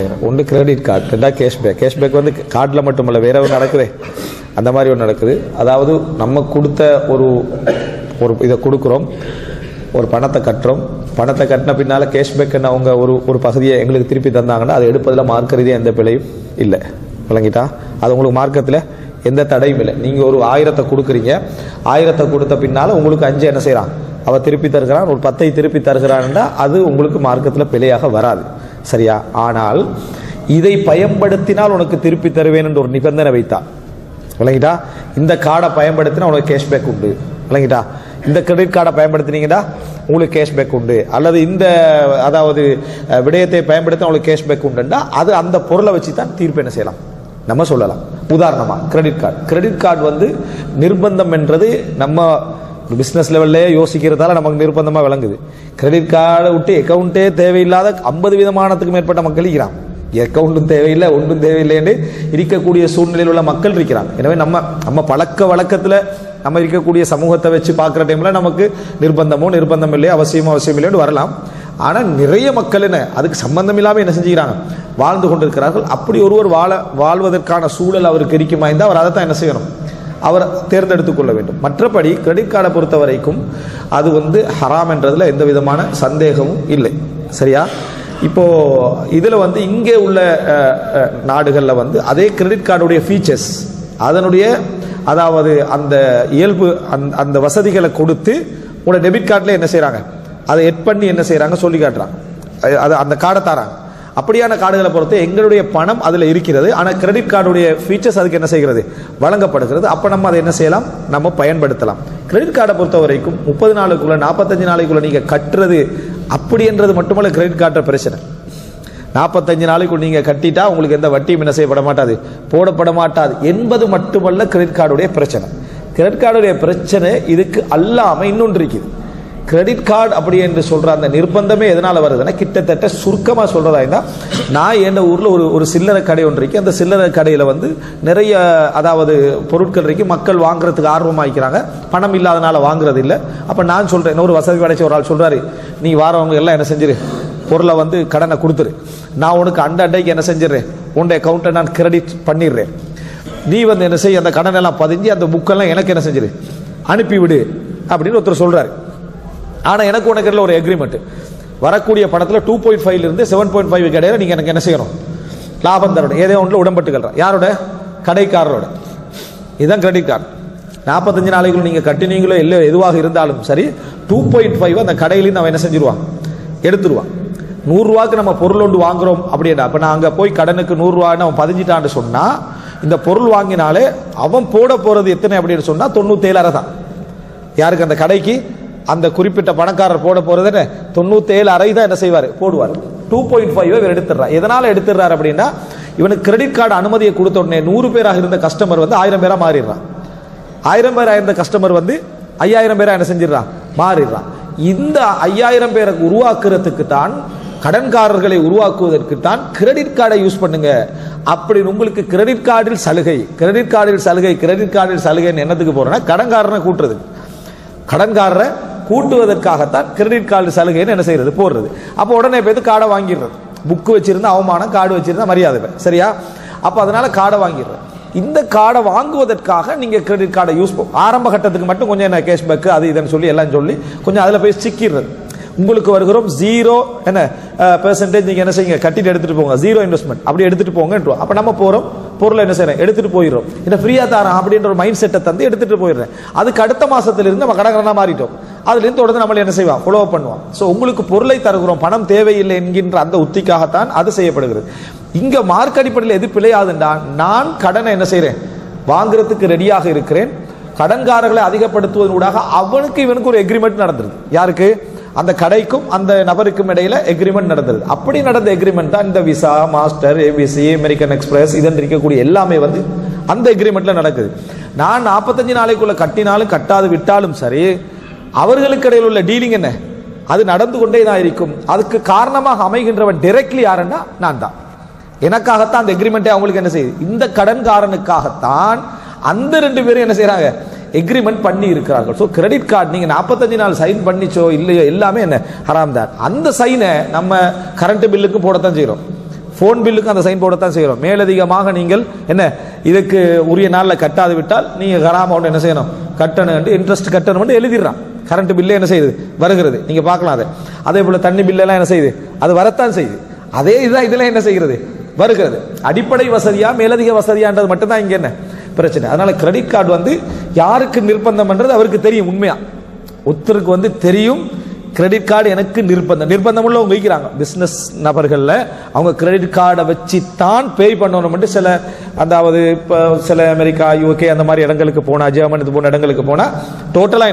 ஒன்று credit card, ரெண்டா cashback. Cashback வந்து கார்டில் மட்டுமல்ல, வேற ஒன்று நடக்குது, அந்த மாதிரி ஒன்று நடக்குது. அதாவது நம்ம கொடுத்த ஒரு இதை கொடுக்குறோம், ஒரு பணத்தை கட்டுறோம், பணத்தை கட்டின பின்னால் கேஷ்பேக்குன்னு அவங்க ஒரு பகுதியை எங்களுக்கு திருப்பி தந்தாங்கன்னா அதை எடுப்பதில் மார்க்க ரீதியாக எந்த பிழையும் இல்லை. விளங்கிட்டா? அது உங்களுக்கு மார்க்கத்தில் எந்த தடையும் இல்லை. நீங்கள் ஒரு 1000 கொடுக்குறீங்க, 1000 கொடுத்த பின்னால் உங்களுக்கு 5 என்ன செய்கிறான், அவள் திருப்பி தருகிறான், ஒரு 10 திருப்பி தருகிறான்டா அது உங்களுக்கு மார்க்கத்தில் பிழையாக வராது. சரியா? ஆனால் இதை பயன்படுத்தினால் உனக்கு திருப்பி தருவேன் என்று ஒரு நிபந்தனை வைத்தா, விளங்கிட்டா, இந்த கார்டை பயன்படுத்தினா உனக்கு கேஷ்பேக் உண்டு, விளங்கிட்டா, இந்த கிரெடிட் கார்டை பயன்படுத்தினீங்கன்னா உங்களுக்கு கேஷ்பேக் உண்டு, அல்லது இந்த அதாவது விடயத்தை பயன்படுத்தினா உங்களுக்கு கேஷ்பேக் உண்டுன்னா அது அந்த பொருளை வச்சு தான் தீர்ப்பு என்ன செய்யலாம் நம்ம சொல்லலாம். உதாரணமாக கிரெடிட் கார்டு வந்து நிர்பந்தம் என்றது நம்ம பிஸ்னஸ் லெவல்லே யோசிக்கிறதால நமக்கு நிர்பந்தமாக விளங்குது. கிரெடிட் கார்டை விட்டு அக்கௌண்ட்டே தேவையில்லாத 50 விதமானத்துக்கு மேற்பட்ட மக்கள் இருக்கிறான். அக்கௌண்ட்டும் தேவையில்லை, ஒன்றும் தேவையில்லை என்று இருக்கக்கூடிய சூழ்நிலையில் உள்ள மக்கள் இருக்கிறாங்க. எனவே நம்ம பழக்க வழக்கத்தில் நம்ம இருக்கக்கூடிய சமூகத்தை வச்சு பார்க்குற டைமில் நமக்கு நிர்பந்தம் இல்லையோ அவசியம் இல்லைன்னு வரலாம். ஆனால் நிறைய மக்கள் என்ன அதுக்கு சம்பந்தம் இல்லாமல் என்ன செஞ்சுக்கிறாங்க, வாழ்ந்து கொண்டிருக்கிறார்கள். அப்படி ஒருவர் வாழ்வதற்கான சூழல் அவருக்கு இருக்குமா இருந்தால் அவர் அதை தான் என்ன செய்யணும், அவர் தேர்ந்தெடுத்துக் கொள்ள வேண்டும். மற்றபடி கிரெடிட் கார்டை பொறுத்த வரைக்கும் அது வந்து ஹராம் என்றதில் எந்த விதமான சந்தேகமும் இல்லை. சரியா? இப்போ இதில் வந்து இங்கே உள்ள நாடுகளில் வந்து அதே கிரெடிட் கார்டுடைய ஃபீச்சர்ஸ், அதனுடைய அதாவது அந்த இயல்பு அந்த வசதிகளை கொடுத்து உங்களோட டெபிட் கார்டில் என்ன செய்கிறாங்க, அதை எட் பண்ணி என்ன செய்கிறாங்க சொல்லி காட்டுறாங்க, அது அந்த கார்டை தராங்க. அப்படியான கார்டுகளை பொறுத்து எங்களுடைய பணம் அதில் இருக்கிறது, ஆனால் கிரெடிட் கார்டுடைய ஃபீச்சர்ஸ் அதுக்கு என்ன செய்கிறது, வழங்கப்படுகிறது. அப்போ நம்ம அதை என்ன செய்யலாம், நம்ம பயன்படுத்தலாம். கிரெடிட் கார்டை பொறுத்த வரைக்கும் 30 நாளுக்குள்ள 45 நாளைக்குள்ள நீங்கள் கட்டுறது அப்படி என்றது மட்டுமல்ல. கிரெடிட் கார்டை பிரச்சனை 45 நாளைக்குள்ள நீங்கள் கட்டிட்டா உங்களுக்கு எந்த வட்டியும் என்ன செய்யப்பட மாட்டாது, போடப்பட மாட்டாது என்பது மட்டுமல்ல கிரெடிட் கார்டுடைய பிரச்சனை. கிரெடிட் கார்டுடைய பிரச்சனை இதுக்கு அல்லாமல் இன்னொன்று இருக்குது. கிரெடிட் கார்டு அப்படி என்று சொல்ற அந்த நிர்பந்தமே எதனால வருதுன்னா, கிட்டத்தட்ட சுருக்கமாக சொல்றதா இருந்தால், நான் என் ஊரில் ஒரு சில்லறை கடை ஒன்று இருக்கு. அந்த சில்லறை கடையில் வந்து நிறைய அதாவது பொருட்கள் இருக்கு, மக்கள் வாங்குறதுக்கு ஆர்வமாக்கிறாங்க, பணம் இல்லாதனால வாங்குறது இல்லை. அப்போ நான் சொல்றேன், ஒரு வசதி படைச்ச ஒரு ஆள் சொல்றாரு, நீ வாரவங்க எல்லாம் என்ன செஞ்சிரு, பொருளை வந்து கடனை கொடுத்துரு, நான் உனக்கு அண்டைக்கு என்ன செஞ்சிடறேன், உன்னுடைய அக்கௌண்ட்டை நான் கிரெடிட் பண்ணிடுறேன், நீ வந்து என்ன செய்ய அந்த கடன் எல்லாம் பதிஞ்சு அந்த புக்கெல்லாம் எனக்கு என்ன செஞ்சிரு அனுப்பிவிடு அப்படின்னு ஒருத்தர் சொல்றாரு. ஆனால் எனக்கு உனக்கு ஒரு எக்ரிமெண்ட், வரக்கூடிய பணத்தில் 2.5 இருந்து 7.5 கிடையாது, நீங்கள் எனக்கு என்ன செய்யணும், லாபம் தரணும், ஏதோ ஒன்றில் உடம்பட்டுக்கிறேன். யாரோட? கடைக்காரரோட. இதுதான் கிரெடிட் கார்டு. 45 நாளைக்குள்ள நீங்கள் கட்டினீங்களோ இல்லை எதுவாக இருந்தாலும் சரி, 2.5 அந்த கடையிலேருந்து அவன் என்ன செஞ்சிருவான், எடுத்துருவான். 100 ரூபாய்க்கு நம்ம பொருள் ஒன்று வாங்குறோம் அப்படின்னா, அப்போ நான் அங்கே போய் கடனுக்கு 100 ரூபான்னு அவன் பதிஞ்சிட்டான்னு சொன்னால், இந்த பொருள் வாங்கினாலே அவன் போட போகிறது எத்தனை அப்படின்னு சொன்னால் 97.5 தான். யாருக்கு? அந்த கடைக்கு அந்த குறிப்பிட்ட பணக்காரர் போட போறது 97.5 தான் என்ன செய்வார், போடுவார். 2.5 எடுத்துடுறார். எதனால எடுத்துடுறாரு அப்படின்னா, இவனுக்கு கிரெடிட் கார்டு அனுமதியை கொடுத்த உடனே 100 பேராக இருந்த கஸ்டமர் வந்து 1000 பேரா மாறிடுறான். 1000 பேராக இருந்த கஸ்டமர் வந்து 5000 பேரா என்ன செஞ்சிடறான், மாறிடுறான். இந்த 5000 பேரை உருவாக்குறதுக்கு தான், கடன்காரர்களை உருவாக்குவதற்கு தான் கிரெடிட் கார்டை யூஸ் பண்ணுங்க. அப்படி உங்களுக்கு கிரெடிட் கார்டில் சலுகை என்னத்துக்கு போறேன்னா, கடன்காரனை கூட்டுறது, கடன்காரரை கூட்டுவதற்காகத்தான் கிரெடிட் கார்டு சலுகைன்னு என்ன செய்யறது, போடுறது. அப்போ உடனே போய் கார்டை வாங்கிடுறது. புக்கு வச்சிருந்தா அவமானம், கார்டு வச்சிருந்தா மரியாதை. சரியா? அப்போ அதனால கார்டை வாங்கிடுறது. இந்த கார்டை வாங்குவதற்காக நீங்க கிரெடிட் கார்டை யூஸ் ஆரம்ப கட்டத்துக்கு மட்டும் கொஞ்சம் என்ன கேஷ்பேக் அது இதுன்னு சொல்லி எல்லாம் சொல்லி கொஞ்சம் அதில் போய் சிக்கிடுறது. உங்களுக்கு வருகிறோம் 0% நீங்க என்ன செய்யுங்க, கட்டிட்டு எடுத்துட்டு போங்க, 0 இன்வெஸ்ட்மெண்ட் அப்படி எடுத்துட்டு போங்க. அப்ப நம்ம போறோம், பொருளை என்ன செய்யறேன், எடுத்துட்டு போயிடும், என்ன ஃப்ரீயா தரேன் அப்படின்ற ஒரு மைண்ட் செட்டை தந்து எடுத்துட்டு போயிடுறேன். அதுக்கு அடுத்த மாசத்திலிருந்து நம்ம கடற்கடனா மாறிட்டோம், அதுல இருந்து தொடர்ந்து நம்ம என்ன செய்வோம், ஃபாலோ பண்ணுவோம். ஸோ உங்களுக்கு பொருளை தருகிறோம், பணம் தேவையில்லை என்கின்ற அந்த உத்திக்காகத்தான் அது செய்யப்படுகிறது. இங்க மார்க் அடிப்படையில் எது பிழையாதுண்டா, நான் கடனை என்ன செய்யறேன், வாங்குறதுக்கு ரெடியாக இருக்கிறேன், கடன்காரர்களை அதிகப்படுத்துவதனூடாக அவனுக்கு இவனுக்கு ஒரு எக்ரிமெண்ட் நடந்துருது. யாருக்கு? அந்த கடைக்கும் அந்த நபருக்கும் இடையில எக்ரிமெண்ட் நடந்தது. அப்படி நடந்த எக்ரிமெண்ட் தான் இந்த visa, master, ABC, American express இதன் இருக்கக்கூடிய எல்லாமே வந்து அந்த எக்ரிமெண்ட்ல நடக்குது. நான் 45 நாளைக்குள்ள கட்டினாலும் கட்டாது விட்டாலும் சரி, அவர்களுக்கு இடையில் உள்ள டீலிங் என்ன, அது நடந்து கொண்டே தான் இருக்கும். அதுக்கு காரணமாக அமைகின்றவன் டைரக்ட்லி யாருன்னா நான் தான். எனக்காகத்தான் அந்த எக்ரிமெண்ட்டை அவங்களுக்கு என்ன செய்யுது, இந்த கடன்காரனுக்காகத்தான் அந்த 2 பேரும் என்ன செய்யறாங்க, எக்ரிமெண்ட் பண்ணி இருக்கிறார்கள். ஸோ கிரெடிட் கார்டு நீங்கள் 45 நாள் சைன் பண்ணிச்சோ இல்லையோ எல்லாமே என்ன ஹராம் தான். அந்த சைனை நம்ம கரண்ட் பில்லுக்கு போடத்தான் செய்கிறோம், ஃபோன் பில்லுக்கு அந்த சைன் போடத்தான் செய்கிறோம். மேலதிகமாக நீங்கள் என்ன இதுக்கு உரிய நாளில் கட்டாது விட்டால் நீங்கள் கராமௌண்ட் என்ன செய்யணும், கட்டணும், இன்ட்ரெஸ்ட் கட்டணும் எழுதிடுறான். கரண்ட் பில்லே என்ன செய்யுது, வருகிறது, நீங்க பார்க்கலாம். அதே போல தண்ணி பில்லெல்லாம் என்ன செய்யுது, அது வரத்தான் செய்யுது. அதே இதுதான் இதெல்லாம் என்ன செய்கிறது, வருகிறது. அடிப்படை வசதியா மேலதிக வசதியான்றது மட்டும்தான் இங்க என்ன பிரச்சனை. அதனால கிரெடிட் கார்டு வந்து யாருக்கு நிர்பந்தம் பண்றது அவருக்கு தெரியும். உண்மையா ஒருத்தருக்கு வந்து தெரியும் கிரெடிட் கார்டு எனக்கு நிர்பந்தம் உள்ளவங்க வைக்கிறாங்க. பிசினஸ் நபர்கள்ல அவங்க கிரெடிட் கார்டை வச்சு தான் பே பண்ணணும். சில அதாவது சில அமெரிக்கா, யூகே அந்த மாதிரி இடங்களுக்கு போனா, ஜெர்மனி போன இடங்களுக்கு போனா டோட்டலா